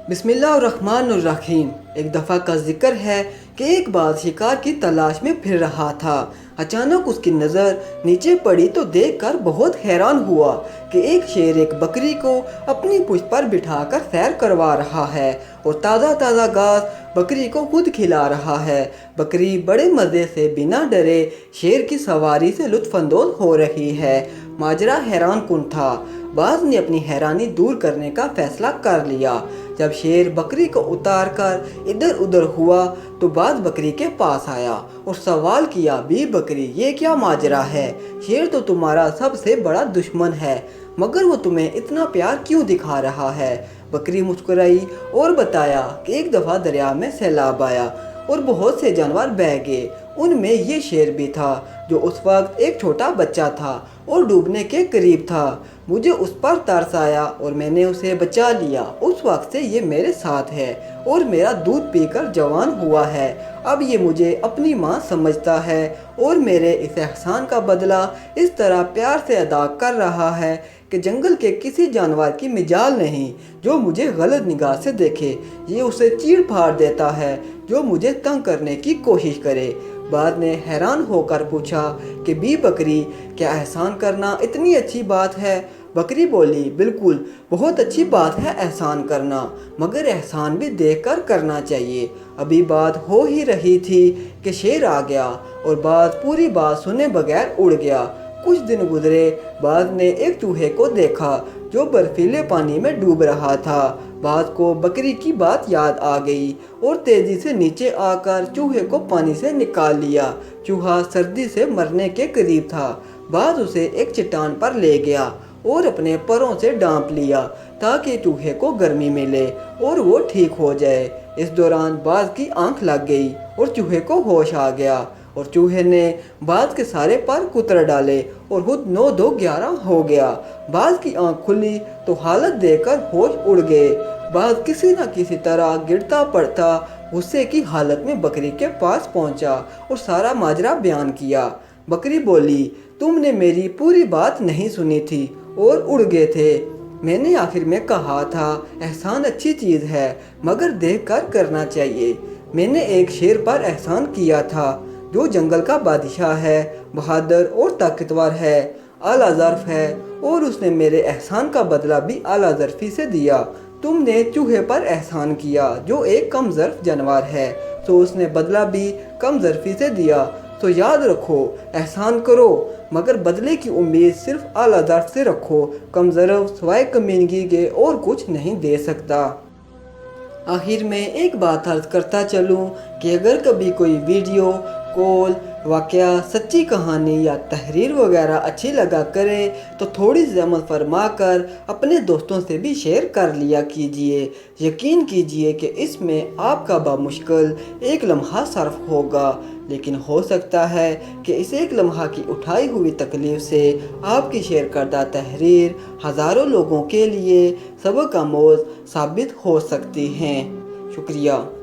بسم اللہ الرحمن الرحیم۔ ایک دفعہ کا ذکر ہے کہ ایک باز شکار کی تلاش میں پھر رہا تھا۔ اچانک اس کی نظر نیچے پڑی تو دیکھ کر بہت حیران ہوا کہ ایک شیر ایک بکری کو اپنی پشت پر بٹھا کر سیر کروا رہا ہے اور تازہ تازہ گھاس بکری کو خود کھلا رہا ہے۔ بکری بڑے مزے سے بنا ڈرے شیر کی سواری سے لطف اندوز ہو رہی ہے۔ ماجرا حیران کن تھا۔ باز نے اپنی حیرانی دور کرنے کا فیصلہ کر لیا۔ جب شیر بکری کو اتار کر ادھر ادھر ہوا تو باز بکری کے پاس آیا اور سوال کیا، بی بکری، یہ کیا ماجرا ہے؟ شیر تو تمہارا سب سے بڑا دشمن ہے، مگر وہ تمہیں اتنا پیار کیوں دکھا رہا ہے؟ بکری مسکرائی اور بتایا کہ ایک دفعہ دریا میں سیلاب آیا اور بہت سے جانور بہہ گئے، ان میں یہ شیر بھی تھا جو اس وقت ایک چھوٹا بچہ تھا اور ڈوبنے کے قریب تھا۔ مجھے اس پر ترس آیا اور میں نے اسے بچا لیا۔ اس وقت سے یہ میرے ساتھ ہے اور میرا دودھ پی کر جوان ہوا ہے۔ اب یہ مجھے اپنی ماں سمجھتا ہے اور میرے اس احسان کا بدلہ اس طرح پیار سے ادا کر رہا ہے کہ جنگل کے کسی جانور کی مجال نہیں جو مجھے غلط نگاہ سے دیکھے۔ یہ اسے چیڑ پھاڑ دیتا ہے جو مجھے تنگ کرنے کی کوشش کرے۔ باز نے حیران ہو کر پوچھا کہ بی بکری، کیا احسان کرنا اتنی اچھی بات ہے؟ بکری بولی، بالکل، بہت اچھی بات ہے احسان کرنا، مگر احسان بھی دیکھ کر کرنا چاہیے۔ ابھی بات ہو ہی رہی تھی کہ شیر آ گیا اور باز پوری بات سنے بغیر اڑ گیا۔ کچھ دن گزرے، باز نے ایک چوہے کو دیکھا جو برفیلے پانی میں ڈوب رہا تھا۔ باز کو بکری کی بات یاد آ گئی اور تیزی سے نیچے آ کر چوہے کو پانی سے نکال لیا۔ چوہا سردی سے مرنے کے قریب تھا۔ باز اسے ایک چٹان پر لے گیا اور اپنے پروں سے ڈانپ لیا تاکہ چوہے کو گرمی ملے اور وہ ٹھیک ہو جائے۔ اس دوران باز کی آنکھ لگ گئی اور چوہے کو ہوش آ گیا اور چوہے نے باز کے سارے پر کتر ڈالے اور خود 9-2-11 ہو گیا۔ باز کی آنکھ کھلی تو حالت دیکھ کر ہوش اڑ گئے۔ باز کسی نہ کسی طرح گرتا پڑتا غصے کی حالت میں بکری کے پاس پہنچا اور سارا ماجرا بیان کیا۔ بکری بولی، تم نے میری پوری بات نہیں سنی تھی اور اڑ گئے تھے۔ میں نے آخر میں کہا تھا احسان اچھی چیز ہے مگر دیکھ کر کرنا چاہیے۔ میں نے ایک شیر پر احسان کیا تھا جو جنگل کا بادشاہ ہے، بہادر اور طاقتور ہے، اعلیٰ ظرف ہے، اور اس نے میرے احسان کا بدلہ بھی اعلیٰ ظرفی سے دیا۔ تم نے چوہے پر احسان کیا جو ایک کم ظرف جانور ہے، تو اس نے بدلہ بھی کم ظرفی سے دیا۔ تو یاد رکھو، احسان کرو مگر بدلے کی امید صرف اعلیٰ ظرف سے رکھو۔ کم ظرف سوائے کمینگی کے اور کچھ نہیں دے سکتا۔ آخر میں ایک بات عرض کرتا چلوں کہ اگر کبھی کوئی ویڈیو، کال، واقعہ، سچی کہانی یا تحریر وغیرہ اچھی لگا کرے تو تھوڑی سی عمل فرما کر اپنے دوستوں سے بھی شیئر کر لیا کیجیے۔ یقین کیجیے کہ اس میں آپ کا بامشکل ایک لمحہ صرف ہوگا، لیکن ہو سکتا ہے کہ اس ایک لمحہ کی اٹھائی ہوئی تکلیف سے آپ کی شیئر کردہ تحریر ہزاروں لوگوں کے لیے سبق آموز ثابت ہو سکتی ہیں۔ شکریہ۔